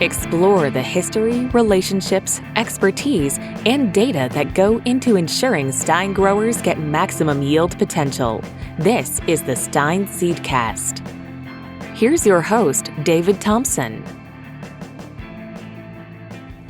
Explore the history, relationships, expertise, and data that go into ensuring Stine growers get maximum yield potential. This is the Stine Seedcast. Here's your host, David Thompson.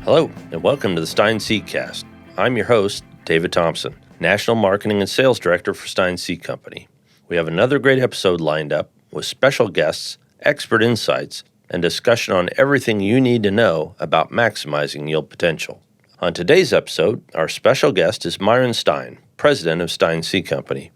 Hello, and welcome to the Stine Seedcast. I'm your host, David Thompson, National Marketing and Sales Director for Stine Seed Company. We have another great episode lined up with special guests, expert insights, and discussion on everything you need to know about maximizing yield potential. On today's episode, our special guest is Myron Stine, President of Stine Seed Company.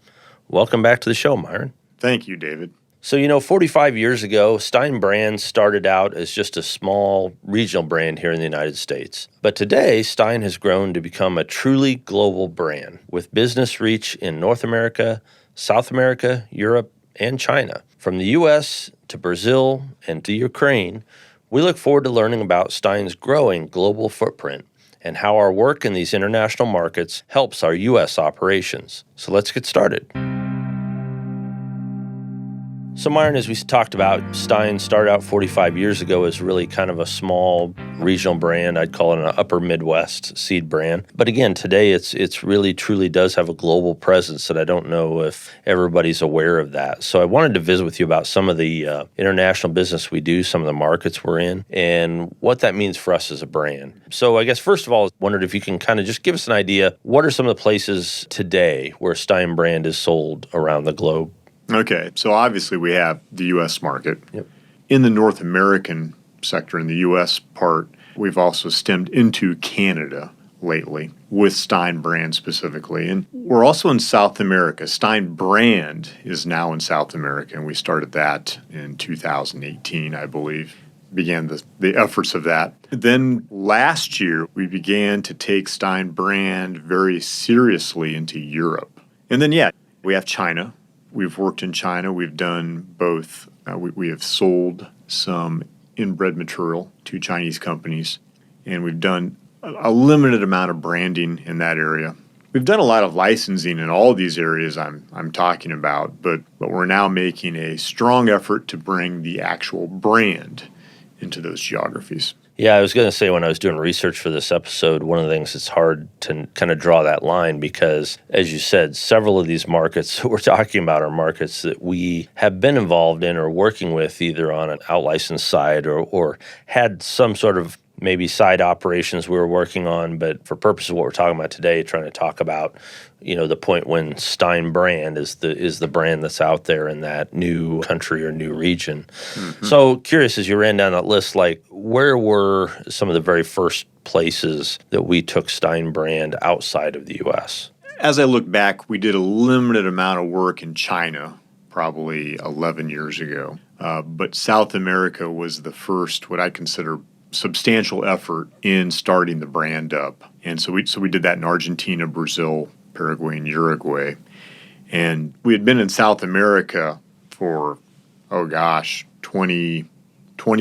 Welcome back to the show, Myron. Thank you, David. So, 45 years ago, Stine brand started out as just a small regional brand here in the United States. But today, Stine has grown to become a truly global brand with business reach in North America, South America, Europe, and China. From the U.S. to Brazil and to Ukraine, we look forward to learning about Stine's growing global footprint and how our work in these international markets helps our U.S. operations. So let's get started. So Myron, as we talked about, Stine started out 45 years ago as really kind of a small regional brand. I'd call it an upper Midwest seed brand. But again, today it's really truly does have a global presence that I don't know if everybody's aware of that. So I wanted to visit with you about some of the international business we do, some of the markets we're in, and what that means for us as a brand. So I guess first of all, I wondered if you can kind of just give us an idea, what are some of the places today where Stine brand is sold around the globe? Okay, so obviously we have the U.S. market. Yep. In the North American sector, in the U.S. part, we've also stemmed into Canada lately with Stine brand specifically. And we're also in South America. Stine brand is now in South America, and we started that in 2018, I believe. Began the efforts of that. Then last year, we began to take Stine brand very seriously into Europe. And then, we have China. We've worked in China. We've done both. We have sold some inbred material to Chinese companies, and we've done a limited amount of branding in that area. We've done a lot of licensing in all these areas I'm talking about, but we're now making a strong effort to bring the actual brand into those geographies. Yeah, I was going to say when I was doing research for this episode, one of the things it's hard to kind of draw that line because, as you said, several of these markets we're talking about are markets that we have been involved in or working with either on an out-licensed side or had some sort of maybe side operations we were working on. But for purposes of what we're talking about today, trying to talk about, the point when Stine brand is the brand that's out there in that new country or new region. Mm-hmm. So curious, as you ran down that list, like where were some of the very first places that we took Stine brand outside of the U.S.? As I look back, we did a limited amount of work in China, probably 11 years ago. But South America was the first, what I consider substantial effort in starting the brand up. And so we did that in Argentina, Brazil, Paraguay, and Uruguay. And we had been in South America for, 20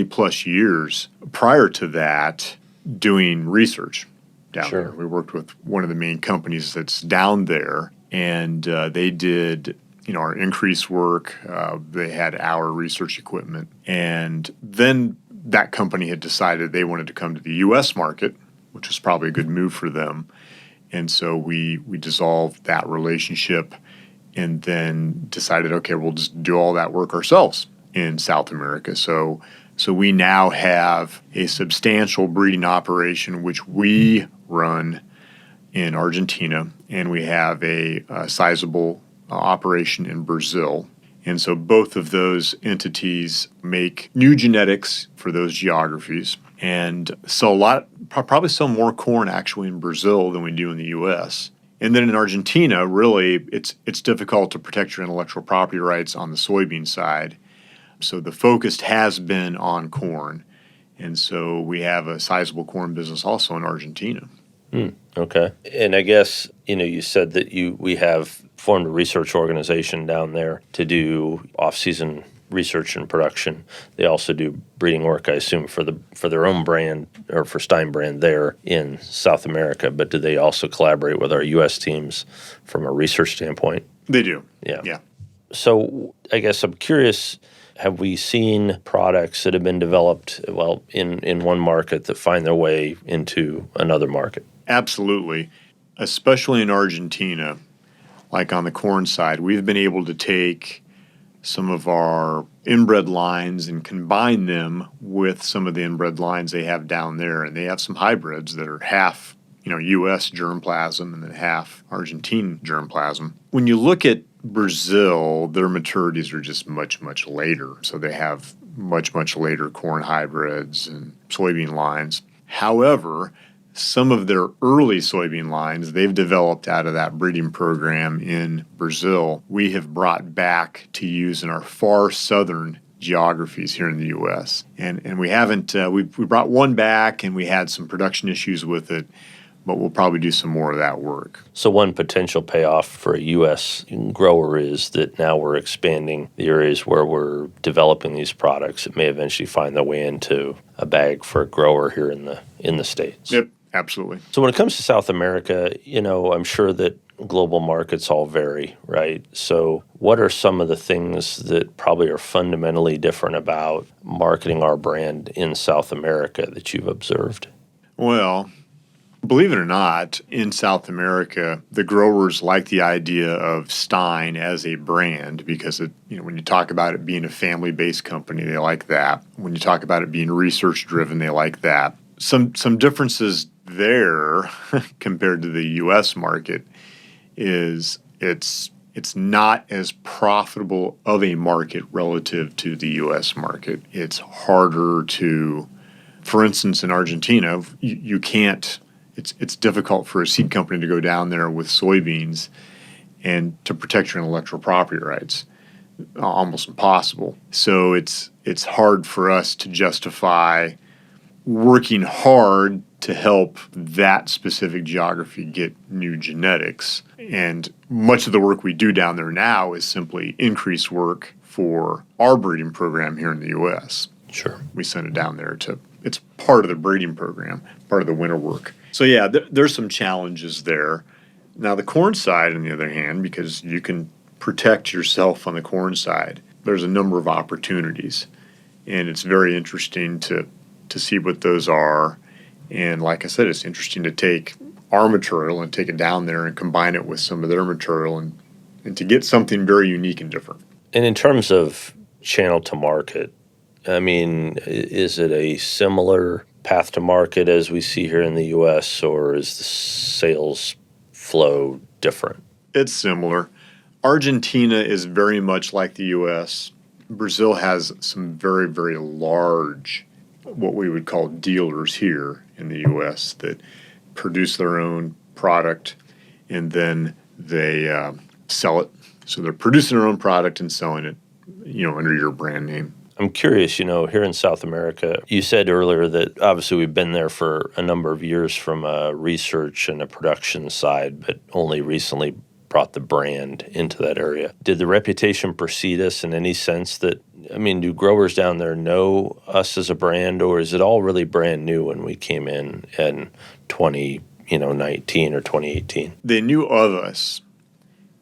plus years prior to that doing research down there. We worked with one of the main companies that's down there, and they did our increase work. They had our research equipment. And then that company had decided they wanted to come to the U.S. market, which was probably a good move for them. And so we dissolved that relationship and then decided, okay, we'll just do all that work ourselves in South America. So we now have a substantial breeding operation, which we run in Argentina, and we have a sizable operation in Brazil. And so both of those entities make new genetics for those geographies and probably sell more corn actually in Brazil than we do in the U.S. And then in Argentina, really, it's difficult to protect your intellectual property rights on the soybean side. So the focus has been on corn. And so we have a sizable corn business also in Argentina. Okay. And I guess, you said that we have formed a research organization down there to do off-season research and production. They also do breeding work, I assume, for their own brand or for Stine brand there in South America. But do they also collaborate with our U.S. teams from a research standpoint? They do. Yeah. So I guess I'm curious, Have we seen products that have been developed, well, in one market that find their way into another market? Absolutely. Especially in Argentina, like on the corn side, we've been able to take some of our inbred lines and combine them with some of the inbred lines they have down there. And they have some hybrids that are half, U.S. germplasm and then half Argentine germplasm. When you look at Brazil, their maturities are just much, much later. So they have much, much later corn hybrids and soybean lines. However, some of their early soybean lines they've developed out of that breeding program in Brazil, we have brought back to use in our far southern geographies here in the U.S. And we haven't, we brought one back and we had some production issues with it, but we'll probably do some more of that work. So one potential payoff for a U.S. grower is that now we're expanding the areas where we're developing these products. It may eventually find their way into a bag for a grower here in the States. Yep, absolutely. So when it comes to South America, I'm sure that global markets all vary, right? So what are some of the things that probably are fundamentally different about marketing our brand in South America that you've observed? Well, believe it or not, in South America, the growers like the idea of Stine as a brand because when you talk about it being a family-based company, they like that. When you talk about it being research-driven, they like that. Some differences there compared to the U.S. market is it's not as profitable of a market relative to the U.S. market. It's harder to, for instance, in Argentina, you can't. It's difficult for a seed company to go down there with soybeans and to protect your intellectual property rights. Almost impossible. So it's hard for us to justify working hard to help that specific geography get new genetics. And much of the work we do down there now is simply increased work for our breeding program here in the U.S. Sure. We send it down there it's part of the breeding program, part of the winter work. So yeah, there's some challenges there. Now the corn side, on the other hand, because you can protect yourself on the corn side, there's a number of opportunities. And it's very interesting to see what those are. And like I said, it's interesting to take our material and take it down there and combine it with some of their material and to get something very unique and different. And in terms of channel to market, I mean, is it a similar path to market as we see here in the U.S., or is the sales flow different? It's similar. Argentina is very much like the U.S. Brazil has some very, very large, what we would call dealers here in the U.S. that produce their own product and then they sell it. So they're producing their own product and selling it, under your brand name. I'm curious, here in South America, you said earlier that obviously we've been there for a number of years from a research and a production side, but only recently brought the brand into that area. Did the reputation precede us in any sense that, do growers down there know us as a brand, or is it all really brand new when we came in 2019 or 2018? They knew of us,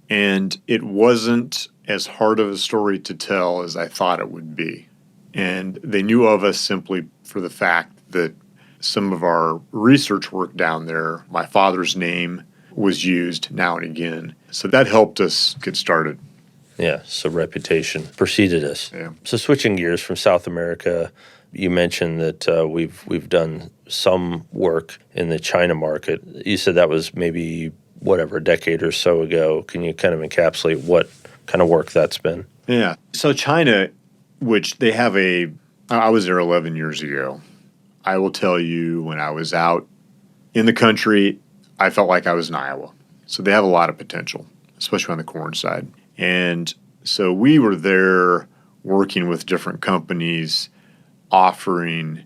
and it wasn't as hard of a story to tell as I thought it would be. And they knew of us simply for the fact that some of our research work down there, my father's name was used now and again. So that helped us get started. Yeah, so reputation preceded us. Yeah. So switching gears from South America, you mentioned that we've done some work in the China market. You said that was maybe, a decade or so ago. Can you kind of encapsulate what kind of work that's been? Yeah. So China, which they have I was there 11 years ago. I will tell you, when I was out in the country, I felt like I was in Iowa. So they have a lot of potential, especially on the corn side. And so we were there working with different companies, offering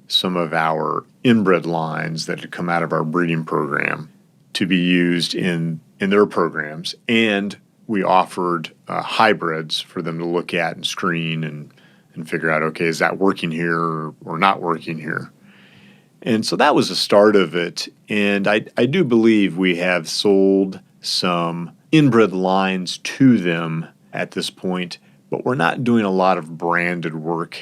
some of our inbred lines that had come out of our breeding program to be used in their programs. And we offered hybrids for them to look at and screen and figure out, okay, is that working here or not working here? And so that was the start of it. And I do believe we have sold some inbred lines to them at this point, but we're not doing a lot of branded work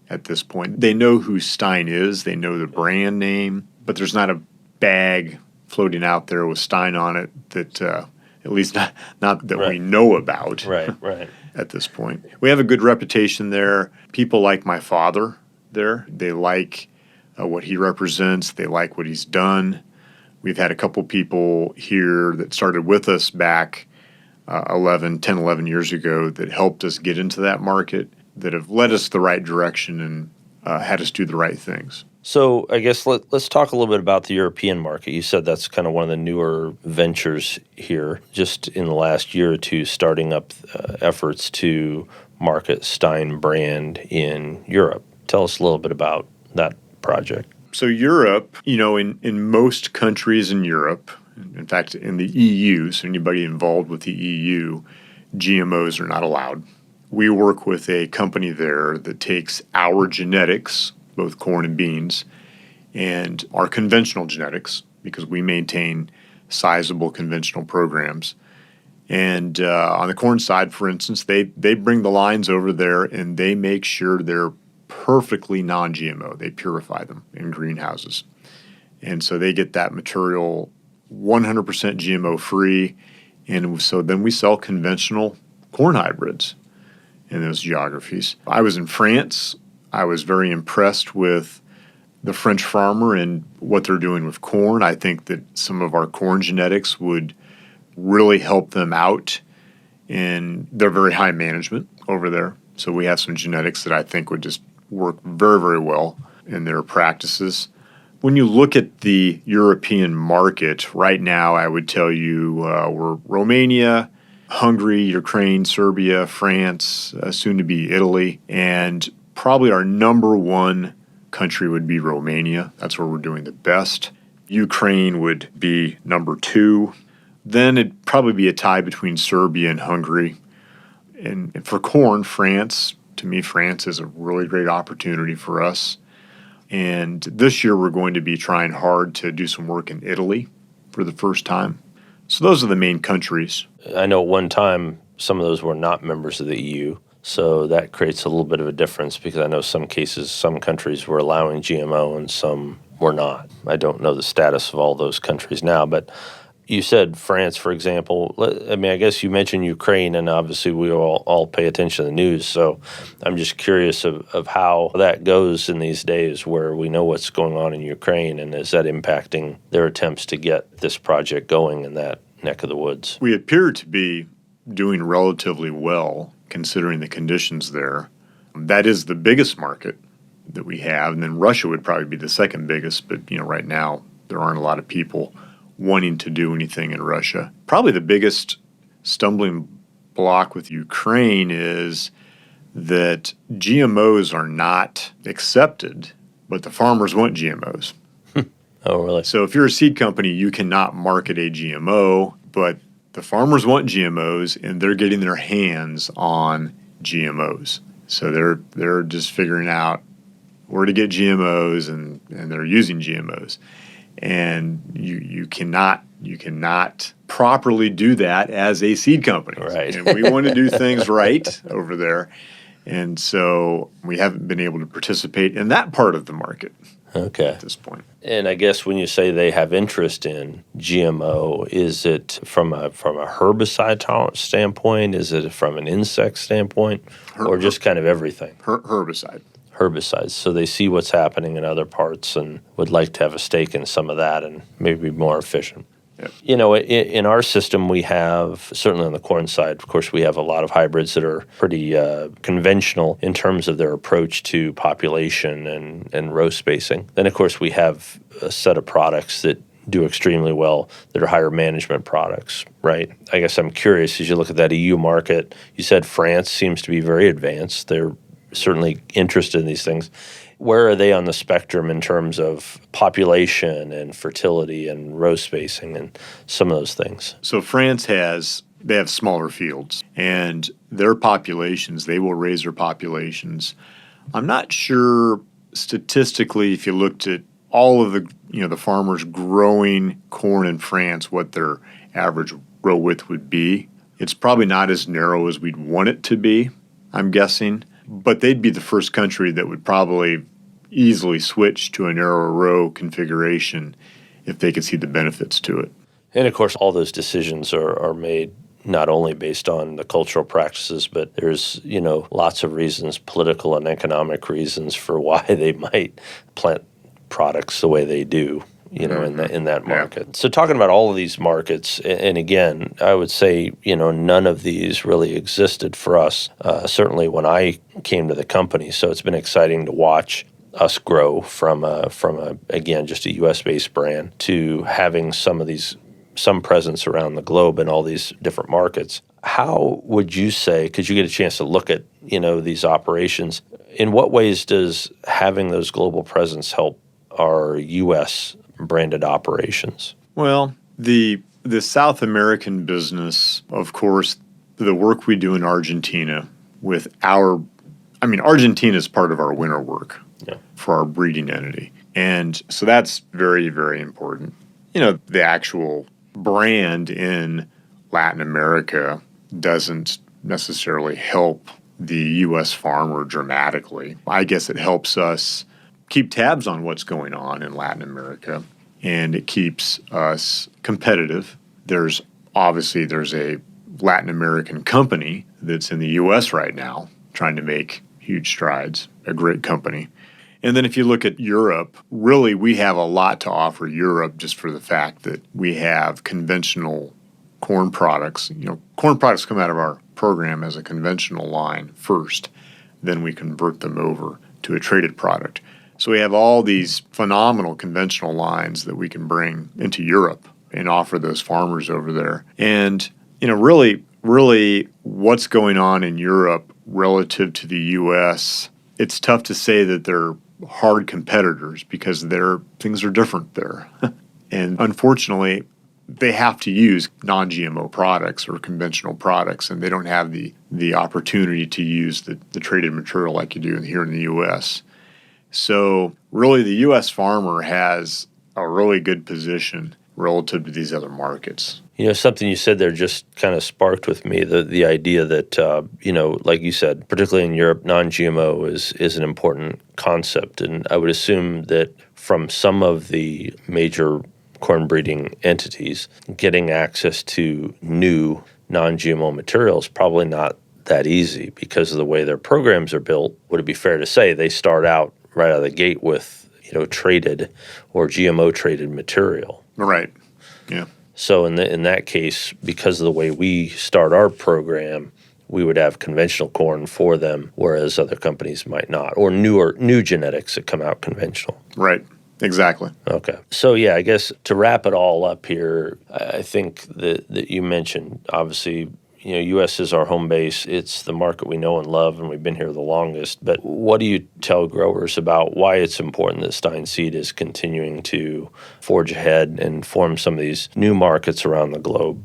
at this point. They know who Stine is, they know the brand name, but there's not a bag floating out there with Stine on it that, at least not that we know about. Right. At this point. We have a good reputation there. People like my father there. They like what he represents. They like what he's done. We've had a couple people here that started with us back 10, 11 years ago that helped us get into that market, that have led us the right direction and had us do the right things. So I guess let's talk a little bit about the European market. You said that's kind of one of the newer ventures here, just in the last year or two, starting up efforts to market Stine brand in Europe. Tell us a little bit about that project. So Europe, in most countries in Europe, in fact, in the EU, so anybody involved with the EU, GMOs are not allowed. We work with a company there that takes our genetics, both corn and beans, and our conventional genetics, because we maintain sizable conventional programs. And on the corn side, for instance, they bring the lines over there and they make sure they're perfectly non-GMO. They purify them in greenhouses. And so they get that material 100% GMO free. And so then we sell conventional corn hybrids in those geographies. I was in France. I was very impressed with the French farmer and what they're doing with corn. I think that some of our corn genetics would really help them out, and they're very high management over there. So we have some genetics that I think would just work very, very well in their practices. When you look at the European market right now, I would tell you we're Romania, Hungary, Ukraine, Serbia, France, soon to be Italy, and probably our number one country would be Romania. That's where we're doing the best. Ukraine would be number two. Then it'd probably be a tie between Serbia and Hungary. And for corn, France, to me, France is a really great opportunity for us. And this year we're going to be trying hard to do some work in Italy for the first time. So those are the main countries. I know at one time some of those were not members of the EU. So that creates a little bit of a difference because I know some cases, some countries were allowing GMO and some were not. I don't know the status of all those countries now, but you said France, for example. I mean, I guess you mentioned Ukraine, and obviously we all pay attention to the news. So I'm just curious of how that goes in these days where we know what's going on in Ukraine, and is that impacting their attempts to get this project going in that neck of the woods? We appear to be doing relatively well considering the conditions there. That is the biggest market that we have, and then Russia would probably be the second biggest, but right now there aren't a lot of people wanting to do anything in Russia. Probably the biggest stumbling block with Ukraine is that GMOs are not accepted, but the farmers want GMOs. Oh, really? So if you're a seed company, you cannot market a GMO, but the farmers want GMOs, and they're getting their hands on GMOs. So they're just figuring out where to get GMOs, and they're using GMOs. And you cannot properly do that as a seed company. Right. And we want to do things right over there. And so we haven't been able to participate in that part of the market. Okay. At this point. And I guess when you say they have interest in GMO, is it from a herbicide tolerance standpoint? Is it from an insect standpoint? Or just kind of everything? Herbicide. Herbicides. So they see what's happening in other parts and would like to have a stake in some of that and maybe be more efficient. Yep. In our system, we have, certainly on the corn side, of course, we have a lot of hybrids that are pretty conventional in terms of their approach to population and row spacing. Then, of course, we have a set of products that do extremely well that are higher management products, right? I guess I'm curious, as you look at that EU market, you said France seems to be very advanced. They're certainly interested in these things. Where are they on the spectrum in terms of population and fertility and row spacing and some of those things? So France they have smaller fields, and their populations, they will raise their populations. I'm not sure statistically, if you looked at all of the farmers growing corn in France, what their average row width would be. It's probably not as narrow as we'd want it to be. I'm guessing. But they'd be the first country that would probably easily switch to a narrow row configuration if they could see the benefits to it. And of course, all those decisions are made not only based on the cultural practices, but there's, lots of reasons, political and economic reasons for why they might plant products the way they do, in that market. Yeah. So talking about all of these markets, and again, I would say, none of these really existed for us, certainly when I came to the company. So it's been exciting to watch us grow from again, just a U.S.-based brand to having some presence around the globe in all these different markets. How would you say, because you get a chance to look at, these operations, in what ways does having those global presence help our U.S. branded operations? Well, the South American business, of course, the work we do in Argentina with Argentina is part of our winter work for our breeding entity. And so that's very, very important. The actual brand in Latin America doesn't necessarily help the U.S. farmer dramatically. I guess it helps us keep tabs on what's going on in Latin America, and it keeps us competitive. There's a Latin American company that's in the U.S. right now trying to make huge strides, a great company. And then if you look at Europe, really we have a lot to offer Europe just for the fact that we have conventional corn products. Corn products come out of our program as a conventional line first, then we convert them over to a traded product. So we have all these phenomenal conventional lines that we can bring into Europe and offer those farmers over there. And, really what's going on in Europe relative to the U.S., it's tough to say that they're hard competitors because things are different there. And unfortunately, they have to use non-GMO products or conventional products, and they don't have the opportunity to use the traded material like you do here in the U.S. So really the U.S. farmer has a really good position relative to these other markets. Something you said there just kind of sparked with me the idea that, like you said, particularly in Europe, non-GMO is an important concept. And I would assume that from some of the major corn breeding entities, getting access to new non-GMO materials probably not that easy because of the way their programs are built. Would it be fair to say they start out right out of the gate with, traded or GMO traded material? Right. Yeah. So in that case, because of the way we start our program, we would have conventional corn for them, whereas other companies might not, or new genetics that come out conventional. Right. Exactly. Okay. So I guess to wrap it all up here, I think that you mentioned, obviously, U.S. is our home base. It's the market we know and love, and we've been here the longest. But what do you tell growers about why it's important that Stine Seed is continuing to forge ahead and form some of these new markets around the globe?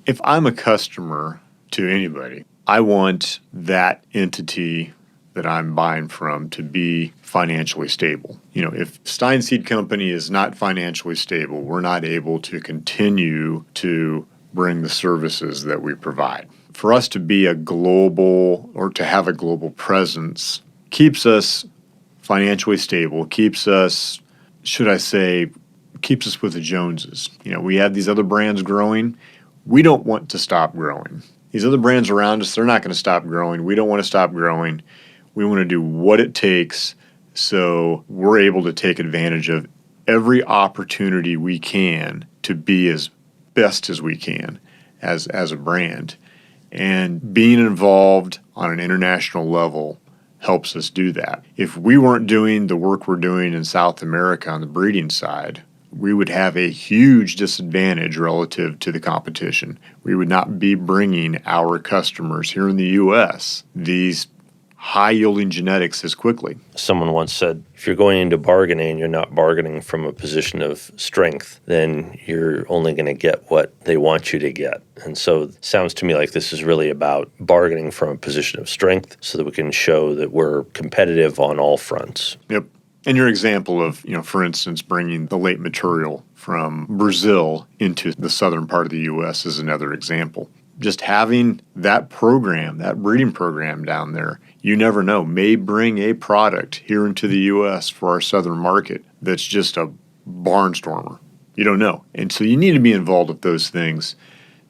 If I'm a customer to anybody, I want that entity that I'm buying from to be financially stable. If Stine Seed Company is not financially stable, we're not able to continue to bring the services that we provide. For us to be a global or to have a global presence keeps us financially stable, keeps us with the Joneses. We have these other brands growing. We don't want to stop growing. These other brands around us, they're not going to stop growing. We don't want to stop growing. We want to do what it takes so we're able to take advantage of every opportunity we can to be as best as we can as a brand. And being involved on an international level helps us do that. If we weren't doing the work we're doing in South America on the breeding side, we would have a huge disadvantage relative to the competition. We would not be bringing our customers here in the U.S. these high-yielding genetics as quickly. Someone once said, if you're going into bargaining, you're not bargaining from a position of strength, then you're only going to get what they want you to get. And so it sounds to me like this is really about bargaining from a position of strength so that we can show that we're competitive on all fronts. Yep. And your example of, for instance, bringing the late material from Brazil into the southern part of the U.S. is another example. just having that program, that breeding program down there, you never know, may bring a product here into the U.S. for our southern market that's just a barnstormer. You don't know. And so you need to be involved with those things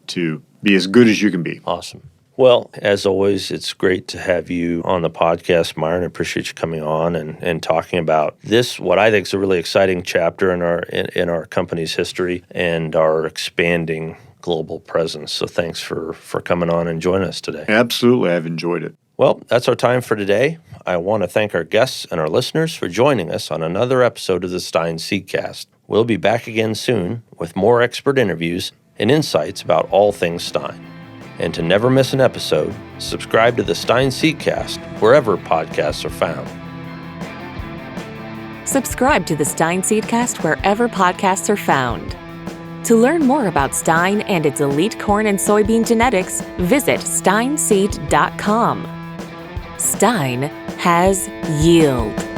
to be as good as you can be. Awesome. Well, as always, it's great to have you on the podcast, Myron. I appreciate you coming on and talking about this, what I think is a really exciting chapter in our company's history and our expanding global presence. So thanks for coming on and joining us today. Absolutely. I've enjoyed it. Well, that's our time for today. I want to thank our guests and our listeners for joining us on another episode of the Stine Seedcast. We'll be back again soon with more expert interviews and insights about all things Stine. And to never miss an episode, subscribe to the Stine Seedcast wherever podcasts are found. Subscribe to the Stine Seedcast wherever podcasts are found. To learn more about Stine and its elite corn and soybean genetics, visit stineseed.com. Stine has yield.